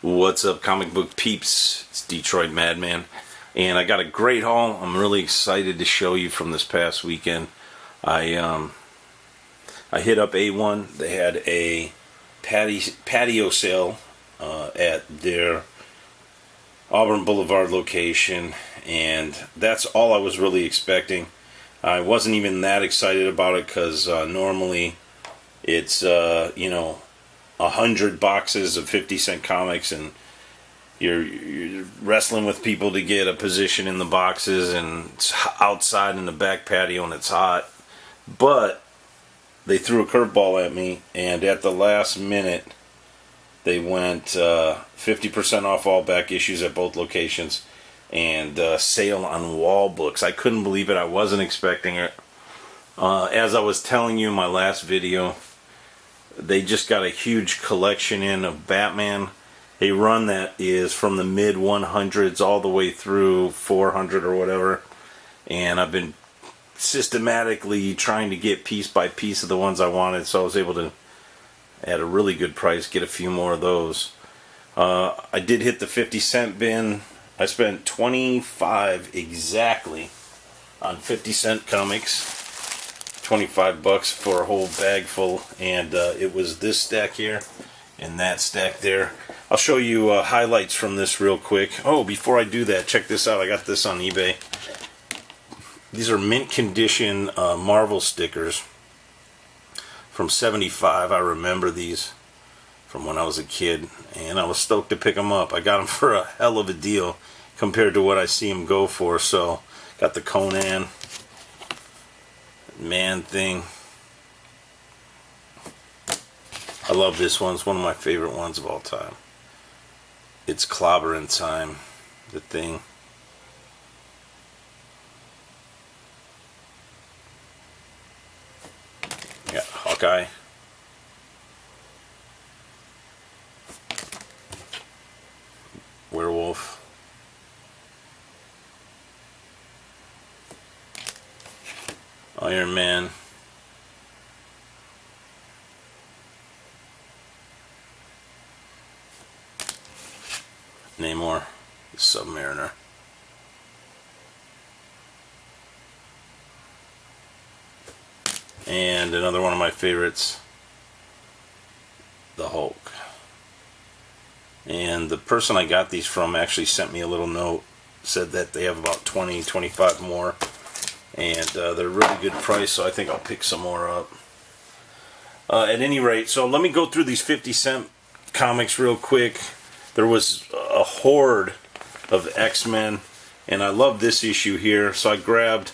What's up, comic book peeps? It's Detroit Madman, and I got a great haul. I'm really excited to show you from this past weekend. I hit up A1. They had a patio sale at their Auburn Boulevard location, and that's all I was really expecting. I wasn't even that excited about it because normally it's 100 boxes of 50-cent comics, and you're wrestling with people to get a position in the boxes, and it's outside in the back patio and it's hot. But they threw a curveball at me, and at the last minute they went 50% off all back issues at both locations, and sale on wall books. I couldn't believe it. I wasn't expecting it. As I was telling you in my last video, they just got a huge collection in of Batman, a run that is from the mid 100s all the way through 400 or whatever, and I've been systematically trying to get piece by piece of the ones I wanted, so I was able to, at a really good price, get a few more of those. I did hit the 50-cent bin. I spent $25 exactly on 50-cent comics. $25 for a whole bag full, and it was this stack here and that stack there. I'll show you highlights from this real quick. Oh, before I do that, check this out. I got this on eBay. These are mint condition Marvel stickers from '75. I remember these from when I was a kid, and I was stoked to pick them up. I got them for a hell of a deal compared to what I see them go for. So got the Conan Man Thing. I love this one. It's one of my favorite ones of all time. It's clobbering time, the Thing. Got Hawkeye. Werewolf. Iron Man. Namor, the Submariner. And another one of my favorites, the Hulk. And the person I got these from actually sent me a little note, said that they have about 20, 25 more. And they're really good price, so I think I'll pick some more up. At any rate, so let me go through these 50-cent comics real quick. There was a horde of X-Men, and I love this issue here, so I grabbed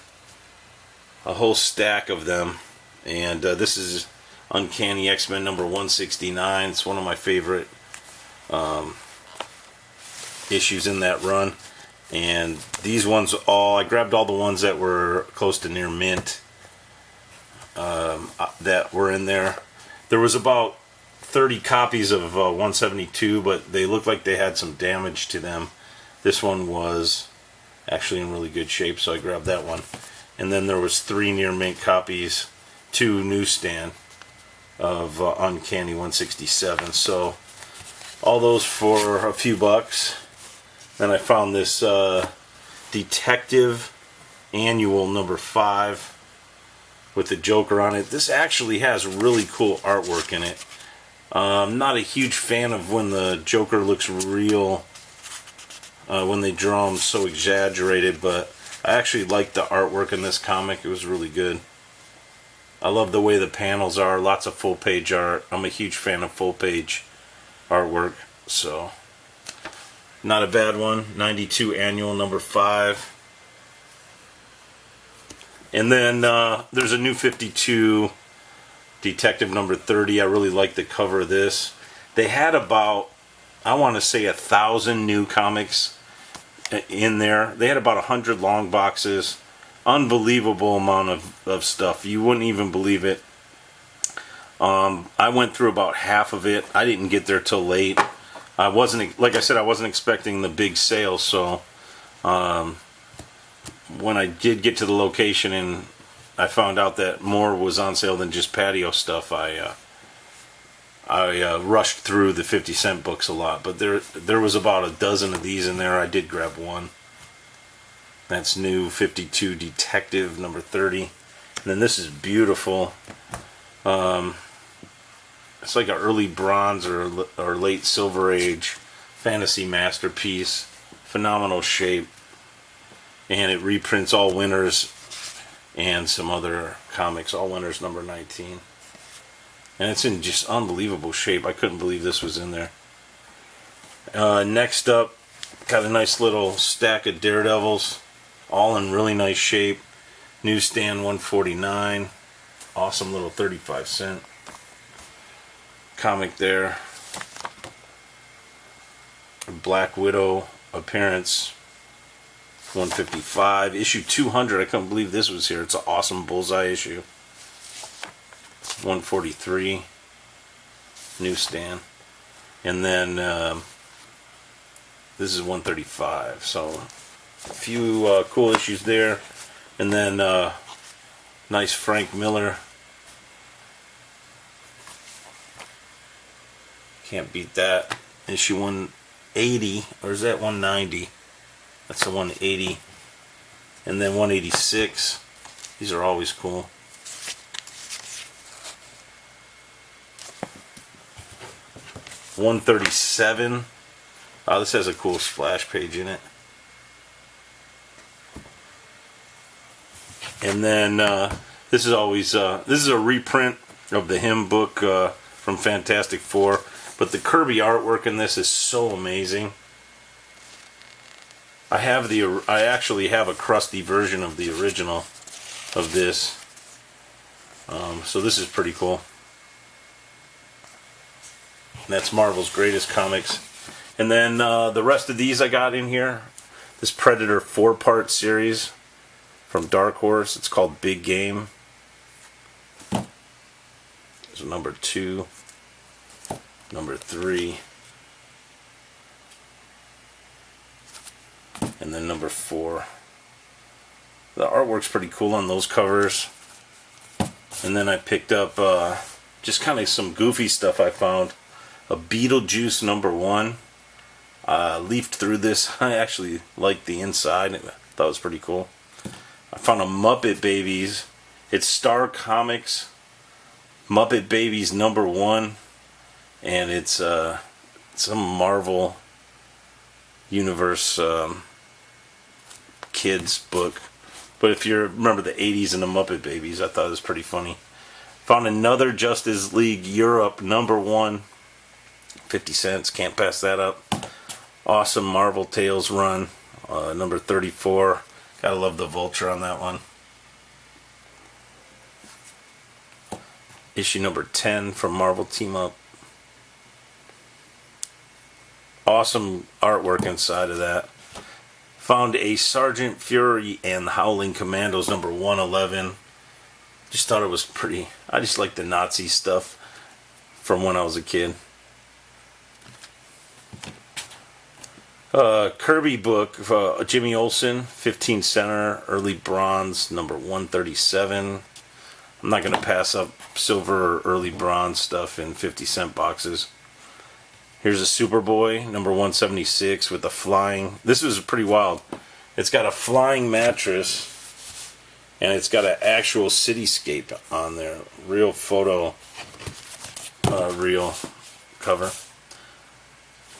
a whole stack of them. And this is Uncanny X-Men number 169. It's one of my favorite issues in that run. And these ones I grabbed all the ones that were close to near mint that were in there. There was about 30 copies of 172, but they looked like they had some damage to them. This one was actually in really good shape, so I grabbed that one. And then there was 3 near mint copies, 2 newsstand of Uncanny 167. So all those for a few bucks. Then I found this Detective Annual number 5 with the Joker on it. This actually has really cool artwork in it. I'm not a huge fan of when the Joker looks real, when they draw him so exaggerated, but I actually like the artwork in this comic. It was really good. I love the way the panels are, lots of full page art. I'm a huge fan of full page artwork, so not a bad one. 92 Annual number 5. And then there's a new 52 Detective number 30. I really like the cover of this. They had about, I want to say, 1,000 new comics in there. They had about 100 long boxes. Unbelievable amount of stuff. You wouldn't even believe it. I went through about half of it. I didn't get there till late. I wasn't, like I said, I wasn't expecting the big sale, so when I did get to the location and I found out that more was on sale than just patio stuff, I I rushed through the 50-cent books a lot, but there was about a dozen of these in there. I did grab one. That's New 52 Detective number 30. And then this is beautiful. It's like an early Bronze or late Silver Age fantasy masterpiece. Phenomenal shape. And it reprints All Winners and some other comics. All Winners number 19. And it's in just unbelievable shape. I couldn't believe this was in there. Next up, got a nice little stack of Daredevils. All in really nice shape. Newsstand 149. Awesome little 35-cent comic there. Black Widow appearance 155. Issue 200. I couldn't believe this was here. It's an awesome Bullseye issue. 143. Newsstand. And then this is 135. So a few cool issues there. And then nice Frank Miller. Can't beat that. Issue 180, or is that 190? That's the 180. And then 186. These are always cool. $137. Oh, this has a cool splash page in it. And then this is always this is a reprint of the hymn book from Fantastic Four, but the Kirby artwork in this is so amazing. I actually have a crusty version of the original of this, so this is pretty cool. And that's Marvel's Greatest Comics. And then the rest of these I got in here. This Predator 4-part series from Dark Horse. It's called Big Game. There's number 2, number 3, and then number 4. The artwork's pretty cool on those covers. And then I picked up just kind of some goofy stuff I found. A Beetlejuice number 1. Leafed through this. I actually liked the inside. I thought it was pretty cool. I found a Muppet Babies. It's Star Comics Muppet Babies number 1, and it's some Marvel Universe kids book. But if you remember the 80s and the Muppet Babies, I thought it was pretty funny. Found another Justice League Europe number 1, 50 cents. Can't pass that up. Awesome Marvel Tales run, number 34. Gotta love the Vulture on that one. Issue number 10 from Marvel Team Up. Awesome artwork inside of that. Found a Sergeant Fury and the Howling Commandos number 111. Just thought it was pretty. I just like the Nazi stuff from when I was a kid. Kirby book, Jimmy Olsen, 15 center, early Bronze, number 137. I'm not going to pass up silver or early Bronze stuff in 50-cent boxes. Here's a Superboy, number 176, with a flying. This is pretty wild. It's got a flying mattress, and it's got an actual cityscape on there. Real photo, real cover.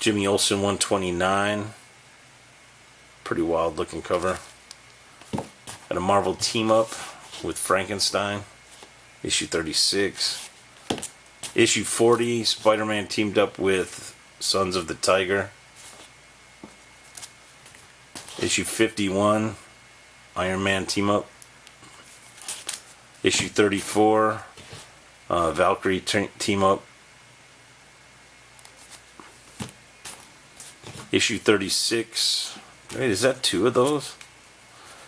Jimmy Olsen 129. Pretty wild looking cover. Got a Marvel Team Up with Frankenstein. Issue 36. Issue 40, Spider-Man teamed up with Sons of the Tiger. Issue 51, Iron Man Team Up. Issue 34, Valkyrie Team Up. Issue 36. Wait, is that 2 of those?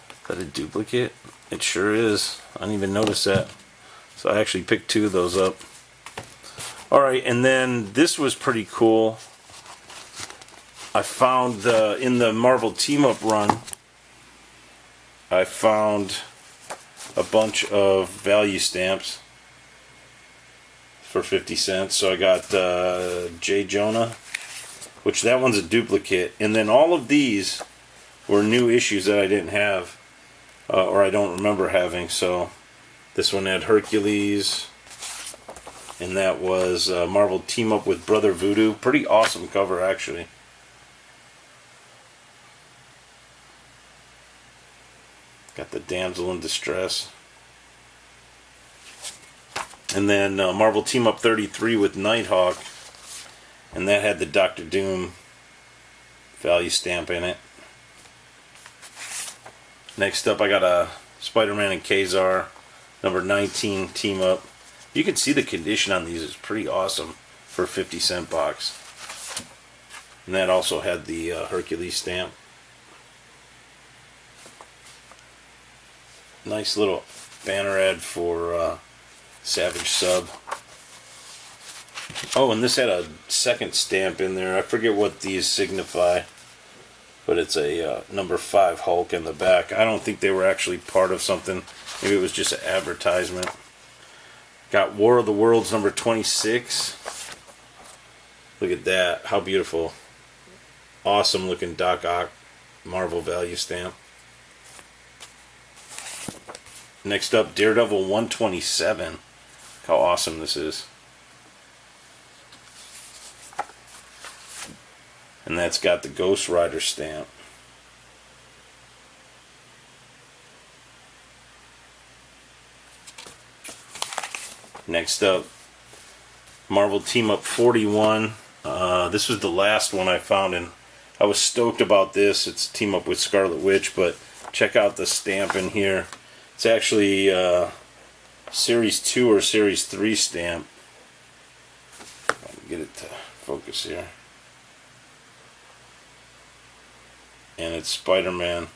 Is that a duplicate? It sure is. I didn't even notice that. So I actually picked 2 of those up. Alright, and then this was pretty cool. I found in the Marvel Team Up run, I found a bunch of value stamps for 50 cents. So I got J. Jonah, which that one's a duplicate. And then all of these were new issues that I didn't have, or I don't remember having. So this one had Hercules, and that was Marvel Team Up with Brother Voodoo. Pretty awesome cover, actually. Got the Damsel in Distress. And then Marvel Team Up 33 with Nighthawk, and that had the Doctor Doom value stamp in it. Next up, I got a Spider-Man and Kazar number 19 team up. You can see the condition on these is pretty awesome for a 50-cent box. And that also had the Hercules stamp. Nice little banner ad for Savage Sub. Oh, and this had a second stamp in there. I forget what these signify, but it's a number 5 Hulk in the back. I don't think they were actually part of something. Maybe it was just an advertisement. Got War of the Worlds number 26. Look at that. How beautiful. Awesome looking Doc Ock Marvel value stamp. Next up, Daredevil 127. How awesome this is. And that's got the Ghost Rider stamp. Next up, Marvel Team Up 41. This was the last one I found, and I was stoked about this. It's Team Up with Scarlet Witch, but check out the stamp in here. It's actually Series 2 or Series 3 stamp. If I can get it to focus here. And it's Spider-Man.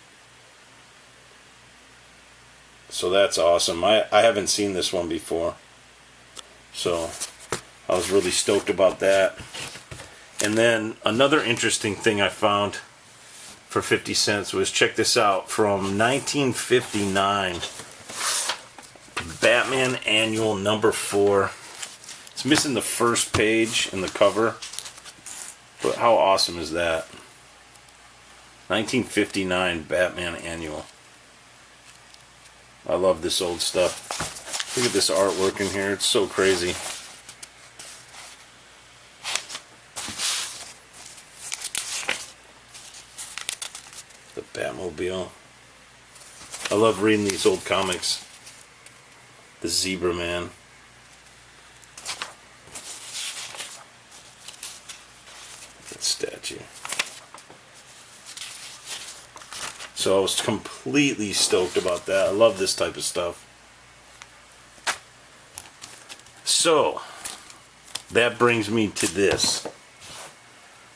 So that's awesome. I haven't seen this one before. So I was really stoked about that. And then another interesting thing I found for 50 cents was, check this out, from 1959. Batman Annual number 4. It's missing the first page in the cover, but how awesome is that? 1959 Batman Annual. I love this old stuff. Look at this artwork in here. It's so crazy. The Batmobile. I love reading these old comics. The Zebra Man. That statue. So I was completely stoked about that. I love this type of stuff. So that brings me to this.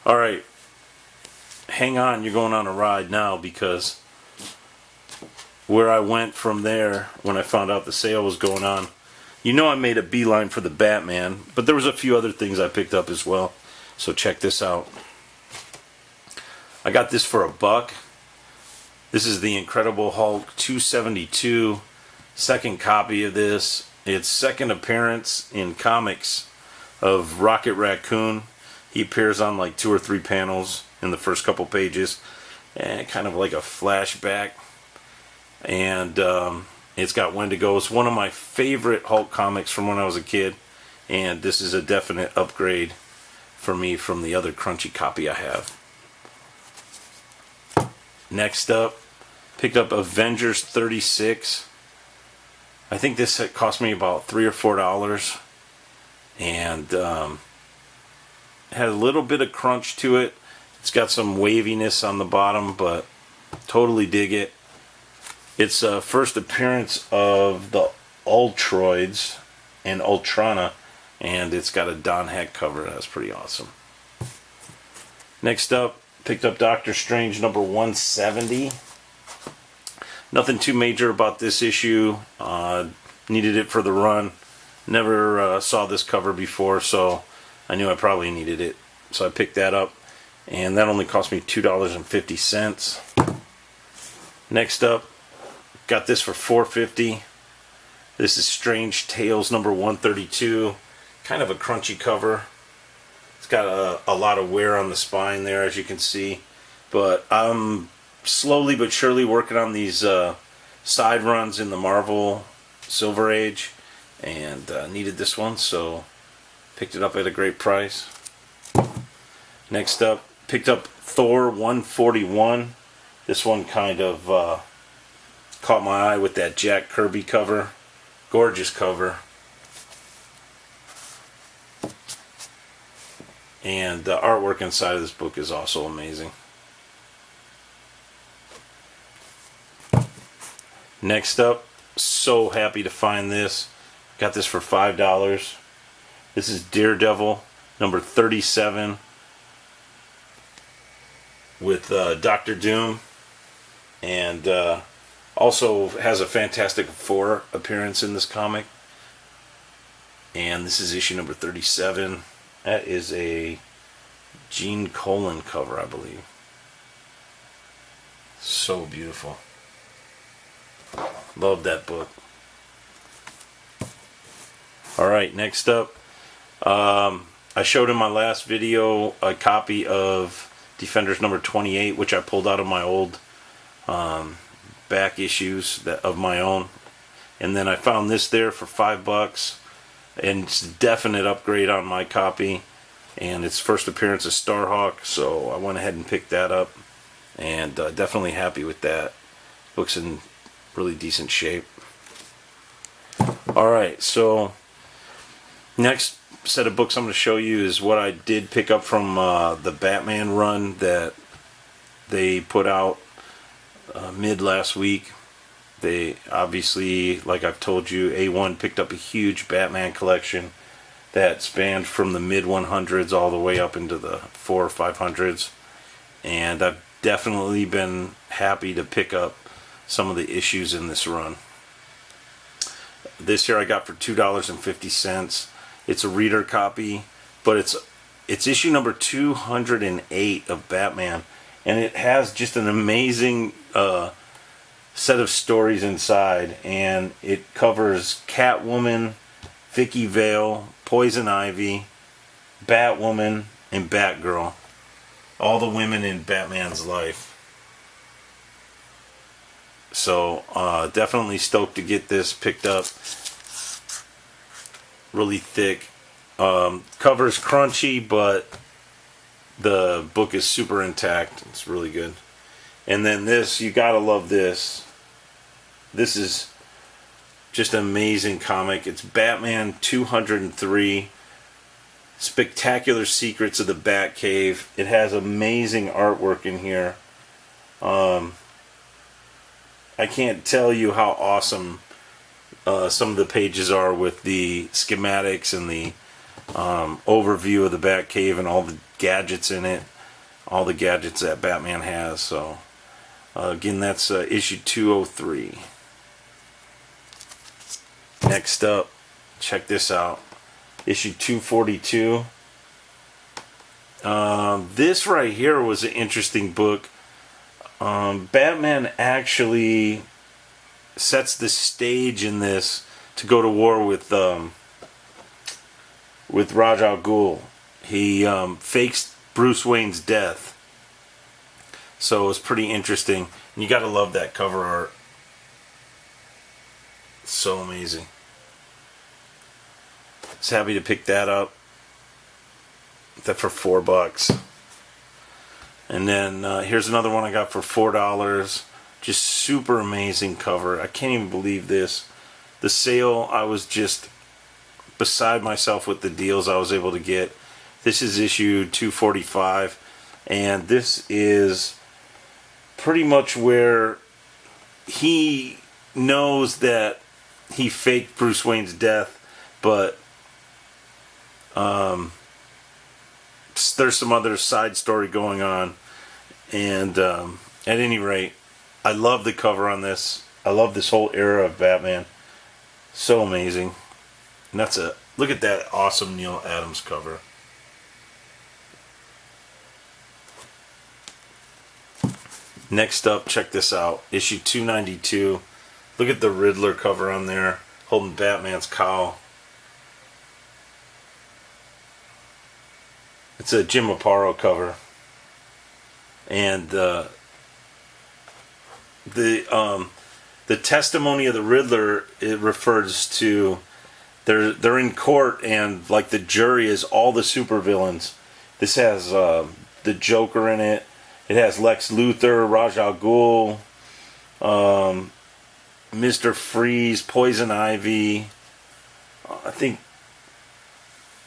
Alright, hang on, you're going on a ride now, because where I went from there when I found out the sale was going on, you know I made a beeline for the Batman, but there was a few other things I picked up as well. So check this out. I got this for $1. This is the Incredible Hulk 272, second copy of this. It's second appearance in comics of Rocket Raccoon. He appears on like 2 or 3 panels in the first couple pages, and kind of like a flashback. And it's got Wendigo. It's one of my favorite Hulk comics from when I was a kid, and this is a definite upgrade for me from the other crunchy copy I have. Next up, picked up Avengers 36. I think this set cost me about $3 or $4, and had a little bit of crunch to it. It's got some waviness on the bottom, but totally dig it. It's a first appearance of the Ultroids and Ultrana, and it's got a Don Heck cover. That's pretty awesome. Next up, picked up Doctor Strange number 170. Nothing too major about this issue. Needed it for the run. Never saw this cover before, so I knew I probably needed it. So I picked that up, and that only cost me $2.50. Next up, got this for $4.50. This is Strange Tales number 132. kind of a crunchy cover. It's got a lot of wear on the spine there, as you can see. But I'm slowly but surely working on these side runs in the Marvel Silver Age, and needed this one, so picked it up at a great price. Next up, picked up Thor 141. This one kind of caught my eye with that Jack Kirby cover. Gorgeous cover. And the artwork inside of this book is also amazing. Next up, so happy to find this. Got this for $5. This is Daredevil number 37 with Dr. Doom, and also has a Fantastic Four appearance in this comic. And this is issue number 37. That is a Gene Colan cover, I believe. So beautiful. Love that book. Alright, next up, I showed in my last video a copy of Defenders number 28, which I pulled out of my old back issues of my own. And then I found this there for $5. And it's a definite upgrade on my copy. And its first appearance is Starhawk, so I went ahead and picked that up. And definitely happy with that. Book's in really decent shape. Alright, so next set of books I'm going to show you is what I did pick up from the Batman run that they put out mid last week. They obviously, like I've told you, A1 picked up a huge Batman collection that spanned from the mid 100s all the way up into the 400s or 500s. And I've definitely been happy to pick up some of the issues in this run. This here I got for $2.50. It's a reader copy, but it's issue number 208 of Batman, and it has just an amazing set of stories inside, and it covers Catwoman, Vicky Vale, Poison Ivy, Batwoman, and Batgirl. All the women in Batman's life. So definitely stoked to get this picked up. Really thick. Cover's crunchy, but the book is super intact. It's really good. And then this, you gotta love this. This is just an amazing comic. It's Batman 203. Spectacular Secrets of the Batcave. It has amazing artwork in here. I can't tell you how awesome some of the pages are with the schematics and the overview of the Batcave and all the gadgets in it. All the gadgets that Batman has. So again, that's issue 203. Next up, check this out. Issue 242. This right here was an interesting book. Batman actually sets the stage in this to go to war with Ra's al Ghul. He fakes Bruce Wayne's death. So it was pretty interesting. And you gotta love that cover art. So amazing. Just happy to pick that up. That for $4. And then here's another one I got for $4. Just super amazing cover. I can't even believe this. The sale, I was just beside myself with the deals I was able to get. This is issue 245. And this is pretty much where he knows that he faked Bruce Wayne's death, but there's some other side story going on. And at any rate, I love the cover on this. I love this whole era of Batman. So amazing. And that's a look at that awesome Neil Adams cover. Next up, check this out. Issue 292. Look at the Riddler cover on there, holding Batman's cowl. It's a Jim Aparo cover, and the testimony of the Riddler, it refers to they're in court, and like the jury is all the supervillains. This has the Joker in it. It has Lex Luthor, Ra's al Ghul, Mr. Freeze, Poison Ivy. I think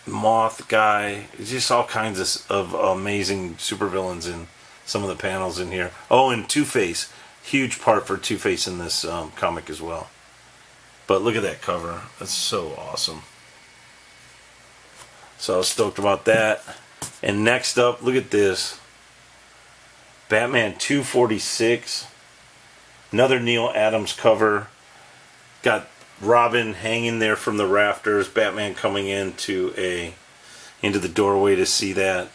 Moth guy. It's just all kinds of amazing supervillains in some of the panels in here. Oh, and Two-Face. Huge part for Two-Face in this comic as well. But look at that cover. That's so awesome. So I was stoked about that. And next up, look at this. Batman 246. Another Neal Adams cover. Got Robin hanging there from the rafters. Batman coming into the doorway to see that.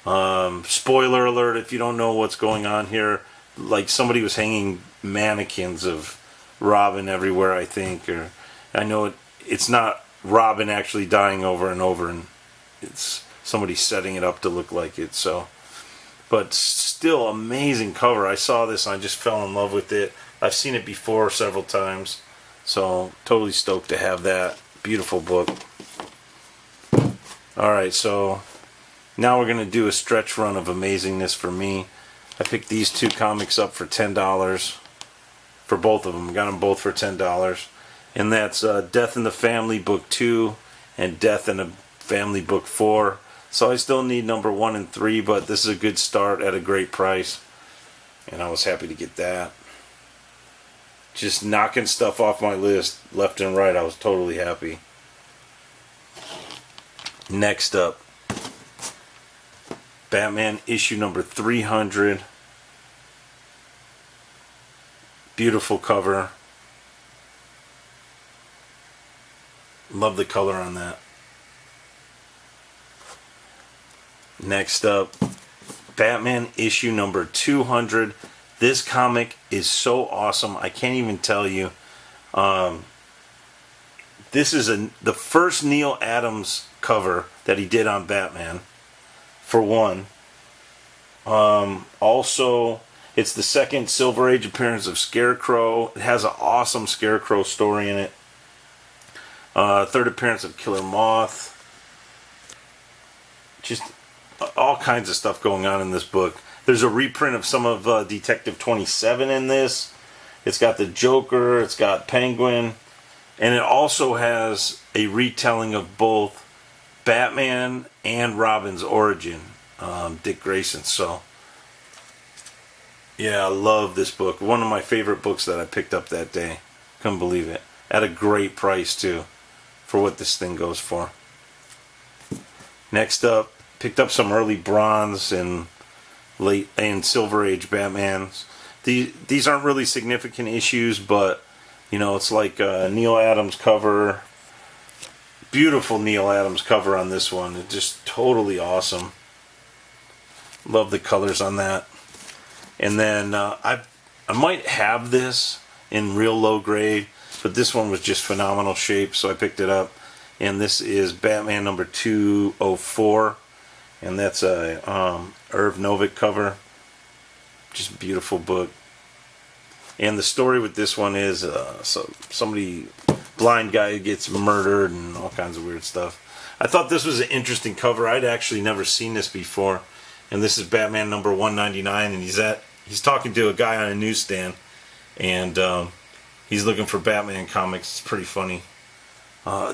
Spoiler alert, if you don't know what's going on here, like somebody was hanging mannequins of Robin everywhere, I think, or I know it's not Robin actually dying over and over, and it's somebody setting it up to look like it. So, but still amazing cover. I saw this and I just fell in love with it. I've seen it before several times, so totally stoked to have that. Beautiful book. Alright, so now we're going to do a stretch run of amazingness for me. I picked these two comics up for $10 for both of them. Got them both for $10. And that's Death in the Family Book 2 and Death in the Family Book 4. So I still need number 1 and 3, but this is a good start at a great price. And I was happy to get that. Just knocking stuff off my list left and right. I was totally happy. Next up, Batman issue number 300. Beautiful cover. Love the color on that. Next up, Batman issue number 200. This comic is so awesome. I can't even tell you. This is the first Neal Adams cover that he did on Batman, for one. Also, it's the second Silver Age appearance of Scarecrow. It has an awesome Scarecrow story in it. Third appearance of Killer Moth. Just all kinds of stuff going on in this book. There's a reprint of some of Detective 27 in this. It's got the Joker, it's got Penguin, and it also has a retelling of both Batman and Robin's origin, Dick Grayson. So, yeah, I love this book. One of my favorite books that I picked up that day. Couldn't believe it. At a great price, too, for what this thing goes for. Next up, picked up some early Bronze and late and Silver Age Batmans. These aren't really significant issues, but you know, it's like a Neal Adams cover. Beautiful Neal Adams cover on this one. It's just totally awesome. Love the colors on that. And then I might have this in real low grade, but this one was just phenomenal shape, so I picked it up. And this is Batman number 204, and that's a Irv Novick cover. Just a beautiful book. And the story with this one is somebody, blind guy, gets murdered and all kinds of weird stuff. I thought this was an interesting cover. I'd actually never seen this before. And this is Batman number 199, and he's talking to a guy on a newsstand, and he's looking for Batman comics. It's pretty funny.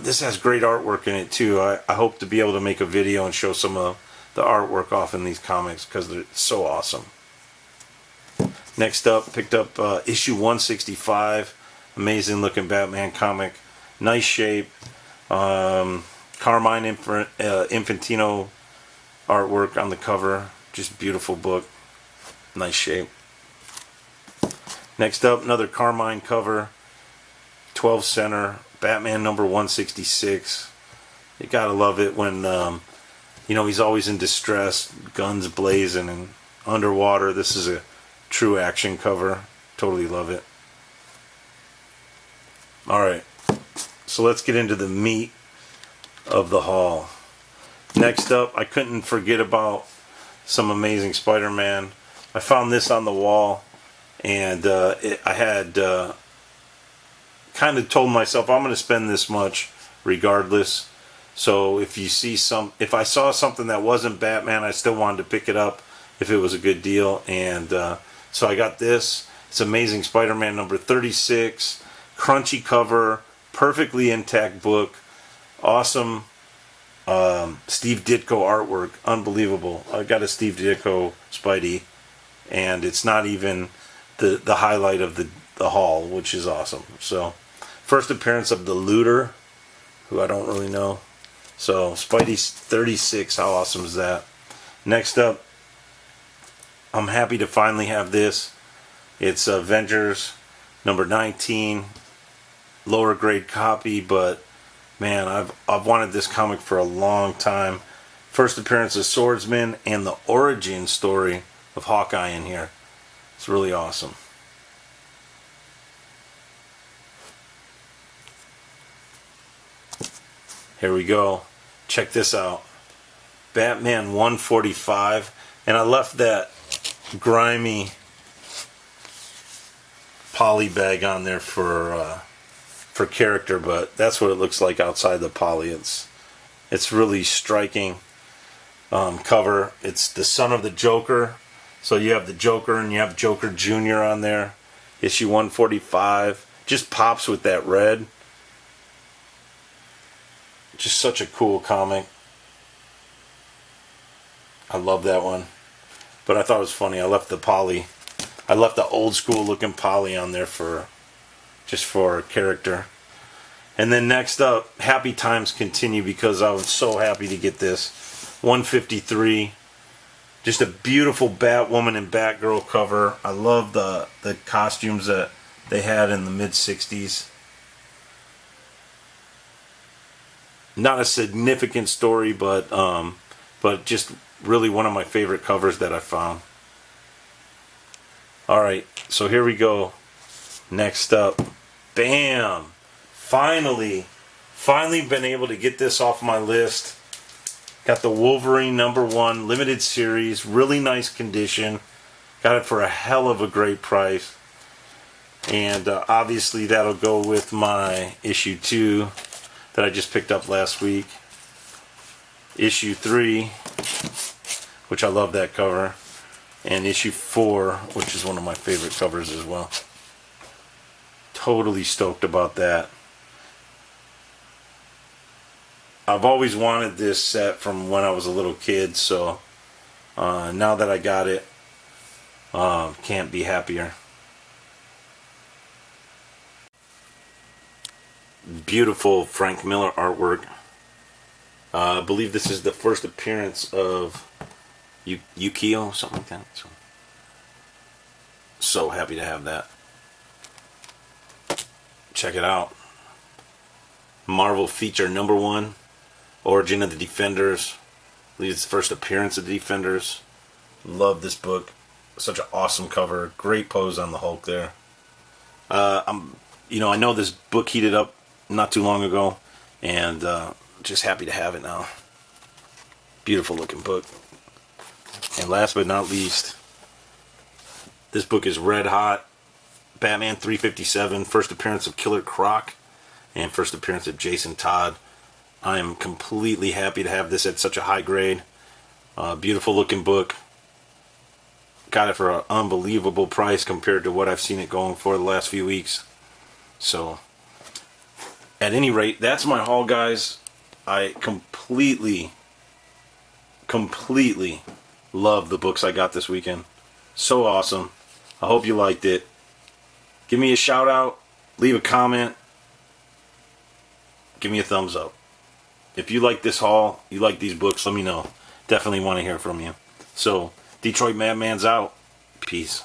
This has great artwork in it too. I hope to be able to make a video and show some of the artwork off in these comics because they're so awesome. Next up, picked up issue 165. Amazing looking Batman comic. Nice shape. Carmine Infantino artwork on the cover. Just beautiful book. Nice shape. Next up, another Carmine cover. 12 center. Batman number 166. You gotta love it when, he's always in distress, guns blazing and underwater. This is a true action cover. Totally love it. Alright, so let's get into the meat of the haul. Next up, I couldn't forget about some Amazing Spider-Man. I found this on the wall, and I had kind of told myself I'm going to spend this much regardless. So if I saw something that wasn't Batman, I still wanted to pick it up if it was a good deal. And so I got this. It's Amazing Spider-Man number 36, crunchy cover, perfectly intact book, awesome Steve Ditko artwork, unbelievable. I got a Steve Ditko Spidey, and it's not even the highlight of the haul, which is awesome. So, first appearance of the Looter, who I don't really know. So, Spidey's 36, how awesome is that? Next up, I'm happy to finally have this. It's Avengers number 19, lower grade copy, but man, I've wanted this comic for a long time. First appearance of Swordsman and the origin story of Hawkeye in here. It's really awesome. Here we go. Check this out. Batman 145. And I left that grimy poly bag on there for character, but that's what it looks like outside the poly. It's really striking cover. It's the son of the Joker. So you have the Joker and you have Joker Jr. on there. Issue 145. Just pops with that red. Just such a cool comic. I love that one. But I thought it was funny. I left the poly. I left the old school looking poly on there just for character. And then next up, Happy Times continue because I was so happy to get this. 153. Just a beautiful Batwoman and Batgirl cover. I love the costumes that they had in the mid-60s. Not a significant story, but just really one of my favorite covers that I found. Alright, so here we go. Next up. Bam! Finally been able to get this off my list. Got the Wolverine #1 limited series, really nice condition. Got it for a hell of a great price. And obviously that'll go with my issue 2 that I just picked up last week. Issue 3, which I love that cover. And issue 4, which is one of my favorite covers as well. Totally stoked about that. I've always wanted this set from when I was a little kid, so now that I got it, can't be happier. Beautiful Frank Miller artwork. I believe this is the first appearance of Yukio, something like that. So happy to have that. Check it out. Marvel feature #1, Origin of the Defenders. I believe it's the first appearance of the Defenders. Love this book. Such an awesome cover. Great pose on the Hulk there. I know this book heated up not too long ago, and just happy to have it now. Beautiful looking book. And last but not least, this book is red hot. Batman 357, first appearance of Killer Croc, and first appearance of Jason Todd. I am completely happy to have this at such a high grade. Beautiful looking book. Got it for an unbelievable price compared to what I've seen it going for the last few weeks. So, at any rate, that's my haul, guys. I completely love the books I got this weekend. So awesome. I hope you liked it. Give me a shout out. Leave a comment. Give me a thumbs up. If you like this haul, you like these books, let me know. Definitely want to hear from you. So, Detroit Madman's out. Peace.